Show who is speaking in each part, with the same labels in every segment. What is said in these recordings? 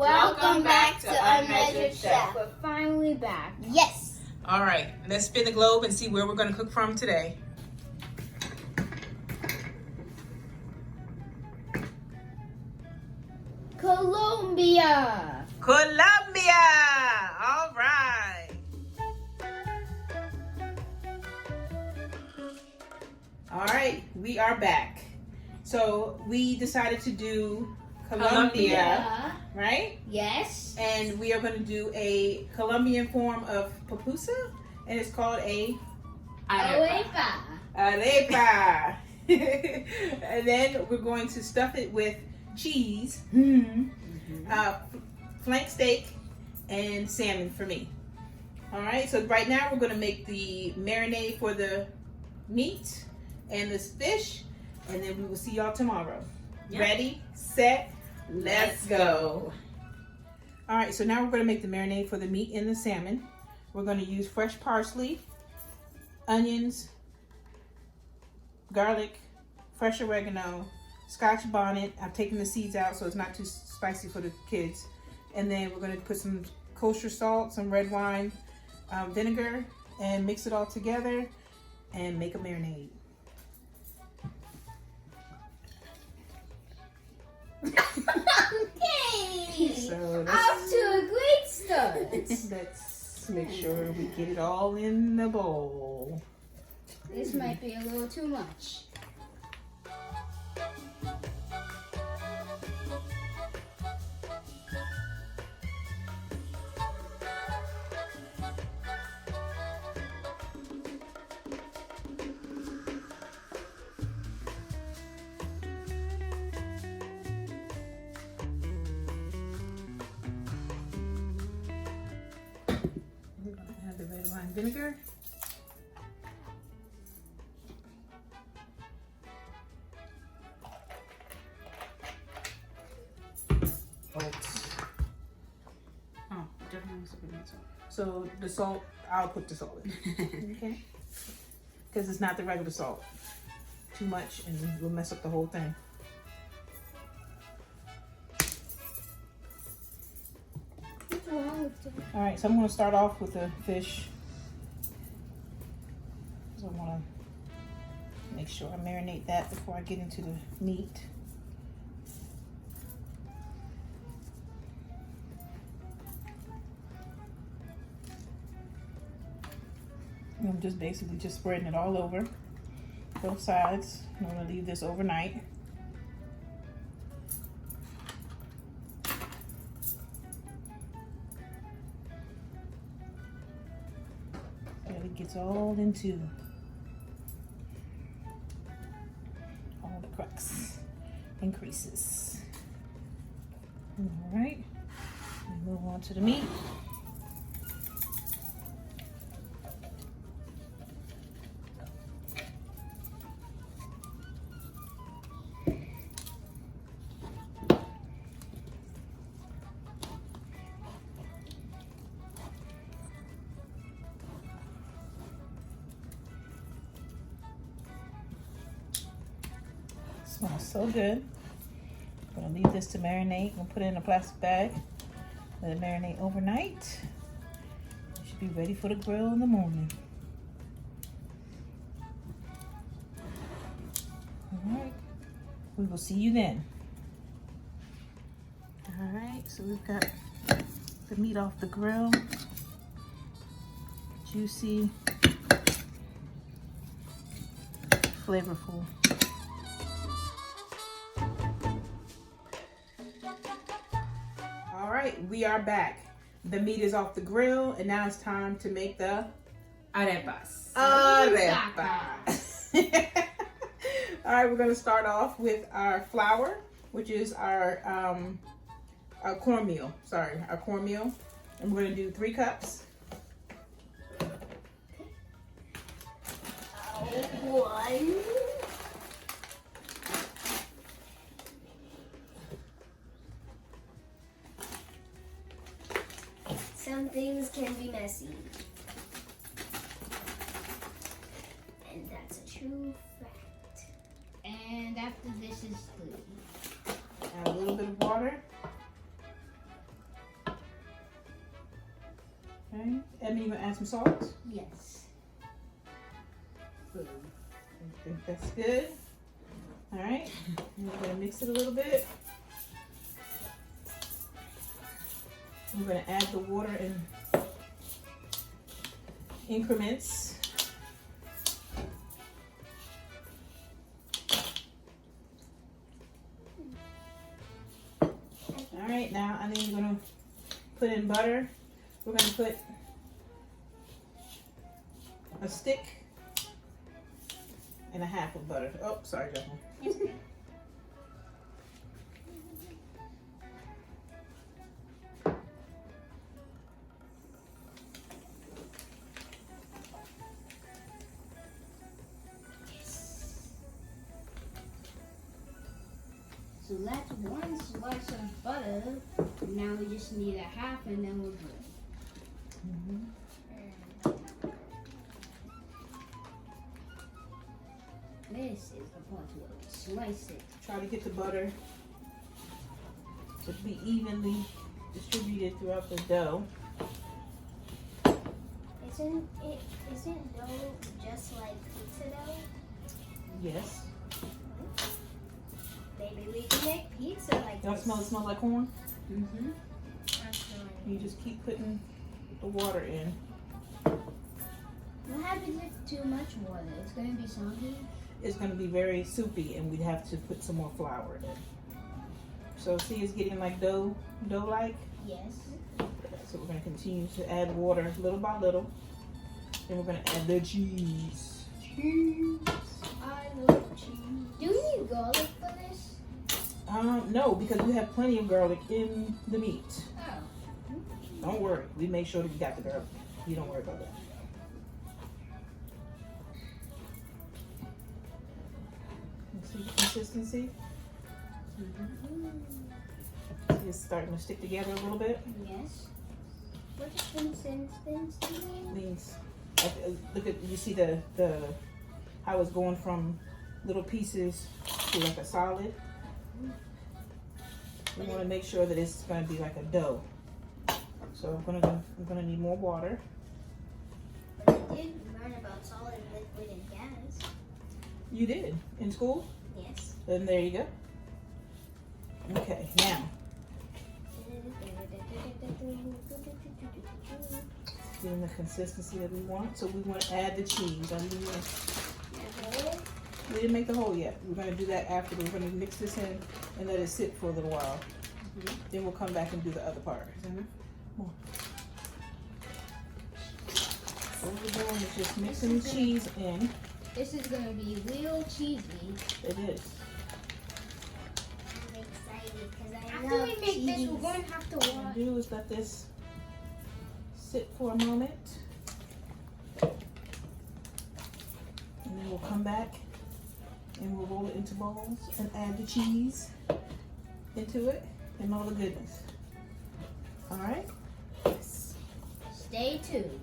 Speaker 1: Welcome back to Unmeasured Chef.
Speaker 2: We're finally back.
Speaker 1: Yes.
Speaker 3: All right, let's spin the globe and see where we're going to cook from today.
Speaker 2: Colombia.
Speaker 3: Colombia! All right. All right, we are back. So we decided to do Colombia, right?
Speaker 1: Yes.
Speaker 3: And we are going to do a Colombian form of pupusa, and it's called a
Speaker 1: Arepa.
Speaker 3: arepa. And then we're going to stuff it with cheese, flank steak, and salmon for me. All right, so right now we're going to make the marinade for the meat and this fish, and then we will see y'all tomorrow. Yep. Ready, set, let's go. All right, so now we're going to make the marinade for the meat and the salmon. We're going to use fresh parsley, onions, garlic, fresh oregano, Scotch Bonnet. I've taken the seeds out so it's not too spicy for the kids. And then we're going to put some kosher salt, some red wine vinegar, and mix it all together and make a marinade.
Speaker 1: Okay.
Speaker 3: So
Speaker 1: Off to a great start.
Speaker 3: let's make sure we get it all in the bowl.
Speaker 1: This might be a little too much.
Speaker 3: We're going to add the red wine vinegar. Oh, definitely something else. So the salt, I'll put the salt in. Okay? Because it's not the regular salt. Too much and we'll mess up the whole thing.
Speaker 1: What's wrong with you?
Speaker 3: All right, so I'm going to start off with the fish. So I want to make sure I marinate that before I get into the meat. And I'm just basically just spreading it all over, both sides. I'm going to leave this overnight. It gets all into all the cracks and creases. All right, we move on to the meat. Smells so good. I'm gonna leave this to marinate. We'll put it in a plastic bag. Let it marinate overnight. It should be ready for the grill in the morning. All right, we will see you then. All right, so we've got the meat off the grill. Juicy, flavorful. All right, we are back. The meat is off the grill, and now it's time to make the arepas. Arepas. All right, we're going to start off with our flour, which is our cornmeal. Sorry, our cornmeal. And we're going to do 3 cups.
Speaker 1: One. Some things can be messy. And that's a true fact.
Speaker 2: And after this is 3.
Speaker 3: Add a little bit of water. Okay. Ebony, you gonna add some salt?
Speaker 1: Yes.
Speaker 3: I think that's good. All right. And we're gonna mix it a little bit. We're gonna add the water in increments. All right, now I think we're gonna put in butter. We're gonna put a stick and a half of butter. Oh, sorry, Jacqueline.
Speaker 1: So that's one slice of butter. Now we just need a half and then we're good. This is the part where we slice it.
Speaker 3: Try to get the butter to be evenly distributed throughout the dough.
Speaker 1: Isn't dough just like pizza dough?
Speaker 3: Yes.
Speaker 1: Maybe we can make pizza like
Speaker 3: Y'all
Speaker 1: this.
Speaker 3: smell it smells like corn?
Speaker 1: Mm-hmm.
Speaker 3: You just keep putting the water in.
Speaker 1: What happens if too much water? It's going to be soggy?
Speaker 3: It's going to be very soupy and we'd have to put some more flour in. So see, it's getting like dough-like.
Speaker 1: Yes.
Speaker 3: So we're going to continue to add water little by little. Then we're going to add the cheese.
Speaker 1: Cheese. I love cheese. Do we need garlic for this?
Speaker 3: No, because we have plenty of garlic in the meat.
Speaker 1: Oh.
Speaker 3: Don't worry. We make sure that we got the garlic. You don't worry about that. See the consistency? See, it's starting to stick together a little bit.
Speaker 1: Yes. What does consistency mean?
Speaker 3: Means, look at, you see the how it's going from little pieces to like a solid. We want to make sure that it's going to be like a dough. So I'm gonna need more water.
Speaker 1: But I did learn about solid, liquid, and gas.
Speaker 3: You did in school?
Speaker 1: Yes.
Speaker 3: Then there you go. Okay, now getting the consistency that we want. So we want to add the cheese. We didn't make the whole yet. We're going to do that after. We're going to mix this in and let it sit for a little while. Then we'll come back and do the other part. What we're doing is just mixing the cheese in.
Speaker 1: This is going to be real cheesy.
Speaker 3: It is.
Speaker 1: I'm excited because I love cheese. After we make this, we're going to have to
Speaker 3: What we're
Speaker 1: watch.
Speaker 3: going to do is let this sit for a moment. And then we'll come back and we'll roll it into bowls and add the cheese into it and all the goodness. All right? Yes.
Speaker 1: Stay tuned.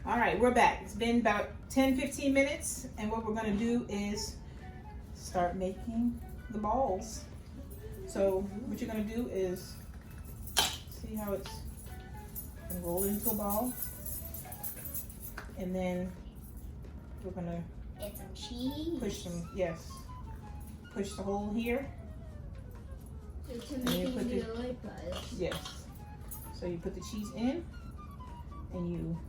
Speaker 3: All right, we're back. It's been about 10-15 minutes, and what we're going to do is start making the balls. So what you're going to do is see how it's going to roll it into a ball, and then we're going to
Speaker 1: Add some cheese.
Speaker 3: push the hole here.
Speaker 1: To
Speaker 3: And you
Speaker 1: make
Speaker 3: put
Speaker 1: the
Speaker 3: the-
Speaker 1: arepas.
Speaker 3: Yes. So you put the cheese in, and you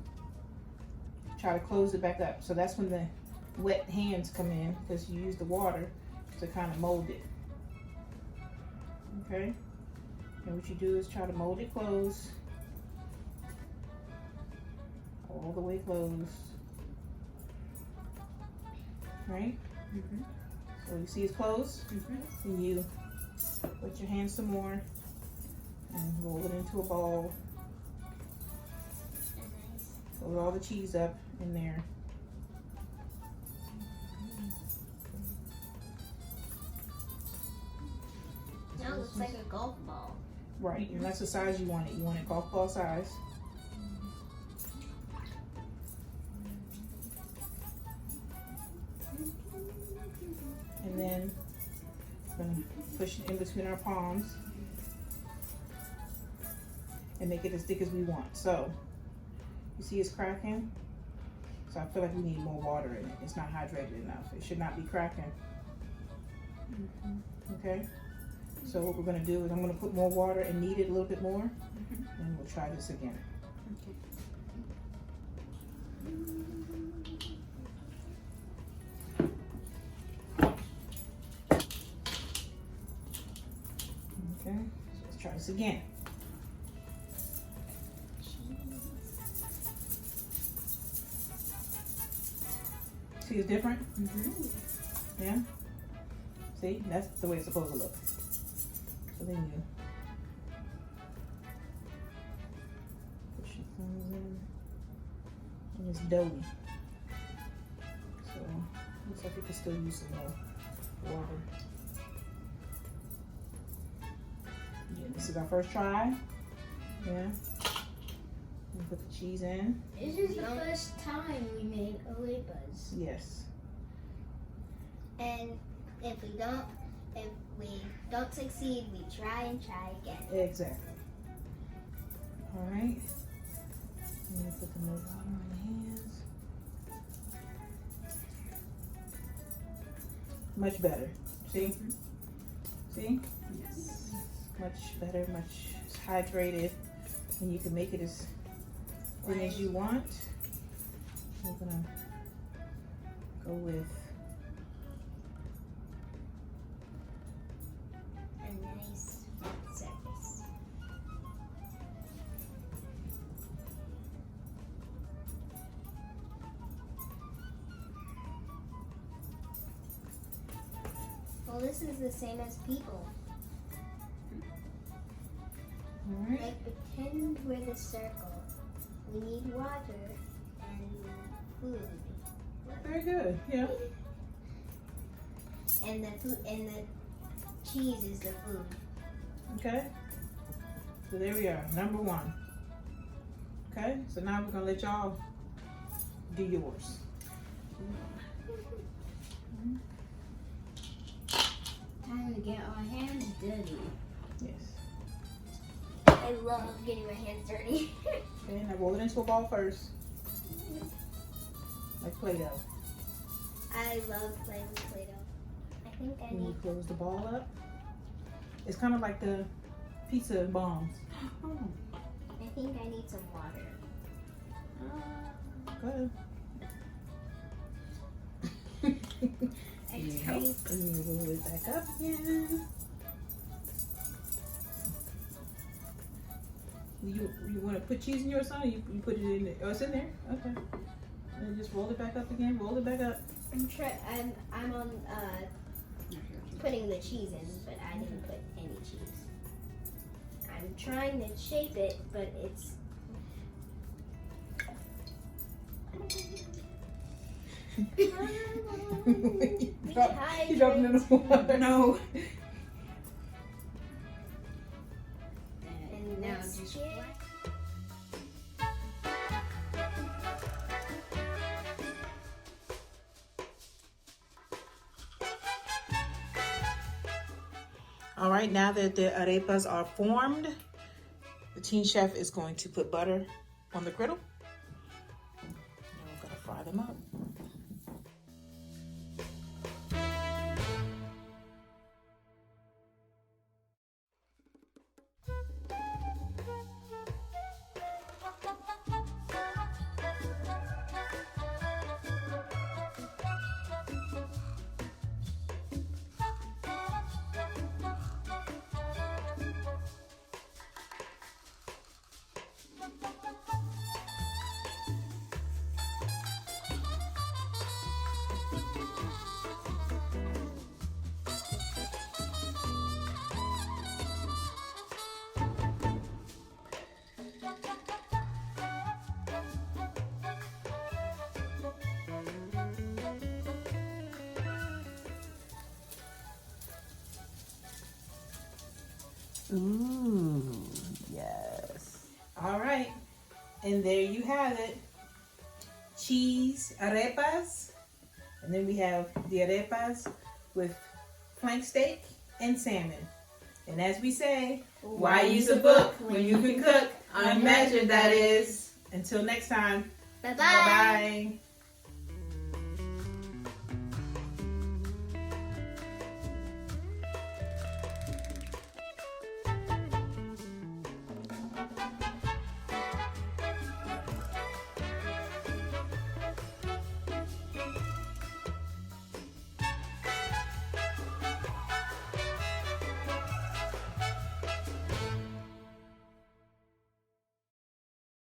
Speaker 3: try to close it back up. So that's when the wet hands come in, because you use the water to kind of mold it. Okay? And what you do is try to mold it closed. All the way closed. Right? So you see it's closed? And you put your hands some more and roll it into a ball. Put all the cheese up in there.
Speaker 1: Now it looks like a golf ball.
Speaker 3: Right, and that's the size you want it. You want it golf ball size. And then we're gonna push it in between our palms. and make it as thick as we want. So, you see it's cracking? So I feel like we need more water in it. It's not hydrated enough. It should not be cracking. Okay? So what we're gonna do is I'm gonna put more water and knead it a little bit more, and we'll try this again. Okay, so let's try this again. See, it's different? Yeah? See, that's the way it's supposed to look. So then you push your thumbs in, and it's doughy. So, looks like we could still use some more water. Yeah, this is our first try. Yeah. We put the cheese in.
Speaker 1: This is the first time we made arepas.
Speaker 3: Yes.
Speaker 2: And if we don't succeed, we try and try again.
Speaker 3: Exactly. All right. I'm gonna put the no water on the hands. Much better. See? See?
Speaker 1: Yes.
Speaker 3: Much better, much hydrated, and you can make it as thin as you want. We're gonna go with
Speaker 2: A nice surface. Well, this is the same as Pico.
Speaker 3: all right.
Speaker 2: Like, pretend we're the circle. We need water and food.
Speaker 3: Very good. Yeah.
Speaker 2: And the cheese is the food.
Speaker 3: Okay. So there we are, number one. Okay. So now we're gonna let y'all do yours.
Speaker 1: Time to get our hands dirty.
Speaker 3: Yes.
Speaker 2: I love getting my hands dirty.
Speaker 3: Okay. Now roll it into a ball first, like Play-Doh.
Speaker 2: I love playing with Play-Doh. I think I
Speaker 3: And you
Speaker 2: need.
Speaker 3: close the ball up. It's kind of like the pizza bombs. Oh,
Speaker 2: I think I need some water.
Speaker 3: go ahead.
Speaker 2: I
Speaker 3: You
Speaker 2: just
Speaker 3: help.
Speaker 2: need-
Speaker 3: And you roll it back up again. You want to put cheese in yours, son? You put it in there. Oh, it's in there. Okay. And then just roll it back up again. Roll it back up.
Speaker 2: I'm on putting the cheese in, but I didn't put any cheese. I'm trying to shape it, but it's.
Speaker 3: You dropped it in the water. No.
Speaker 2: And
Speaker 1: Now
Speaker 2: let's
Speaker 1: just
Speaker 2: check.
Speaker 3: All right, now that the arepas are formed, the teen chef is going to put butter on the griddle. And we're going to fry them up. Ooh, yes. All right, and there you have it. Cheese arepas, and then we have the arepas with flank steak and salmon. And as we say, why use a book when you can cook unmeasured that is. Until next time.
Speaker 2: Bye-bye.
Speaker 3: Bye-bye.